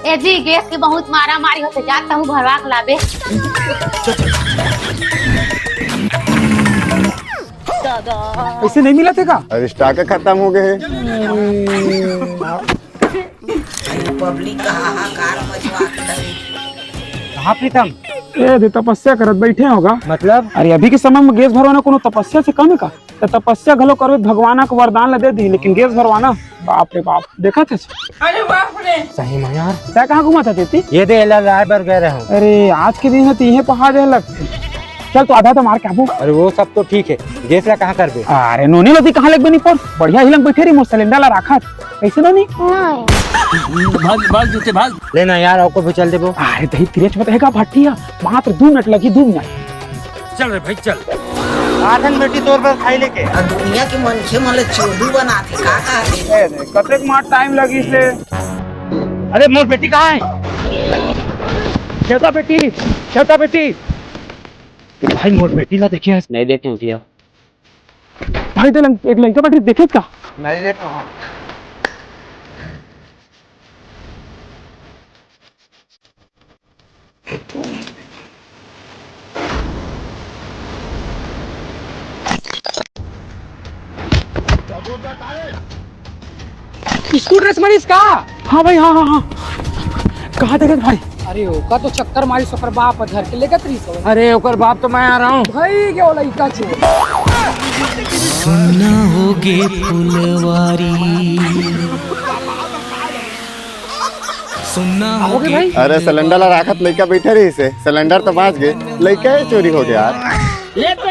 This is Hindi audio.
ए जी गैस की बहुत मारा मारी होते, जाता हूँ भरवा के लाबे। ऐसे नहीं मिला थे का? अरे स्टॉक खत्म हो गए। पब्लिक का हाहाकार मचवा के कहाँ प्रीतम? ए तपस्या करत बैठे होगा। मतलब? अरे अभी के समय में गैस भरवाना कोनो तपस्या से कम है का? तो तपस्या घलो करो, भगवान का वरदान ला दे दी, लेकिन गैस भरवाना बाप रे बाप। देखा थे? अरे बाप रे सही में यार। क्या कहाँ घुमा था तेती? ये दे रायबर गए रहे हूँ। अरे आज के दिन है तीहे पहाड़ है लगते। चल तो आधा तो मार के आबू। अरे वो सब तो ठीक है, गैस ला कहाँ कर दे? अरे नोनी लती कहाँ लग बनी पर बढ़िया हिलंग बैठे रही, मोर सिलेंडर ला रखा कैसे नोनी? भाग जूते भाग लेना यार, आपको भी चल दे वो। अरे दही तिरच में रहेगा भट्टिया, मात्र 2 मिनट लगी, 2 मिनट। चल रे भाई चल। आधन बेटी तौर पर खाई लेके दुनिया के मनखे मन चोदू बनाते का कतेक मार टाइम लगी से। अरे मोर बेटी कहाँ है? छोटा बेटी भाई मोर बेटी ला देखिए। नहीं देखे उठिया भाई तो एक लड़का बेटी देखे का? नहीं देख रहा हूँ। स्कूल ड्रेस मरीज का? हाँ भाई हाँ। कहाँ देखे भाई? अरे ओका तो चक्कर मारी सफर बाप धर के लेकर 300। अरे ओकर बाप तो मैं आ रहा हूँ भाई क्या लड़का छे। सुनना होगे फुलवारी, सुनना होगे भाई अरे सिलेंडर ला राखत लड़का बैठे रही से, सिलेंडर तो बाँच गए, लड़का चोरी हो गया। ले तो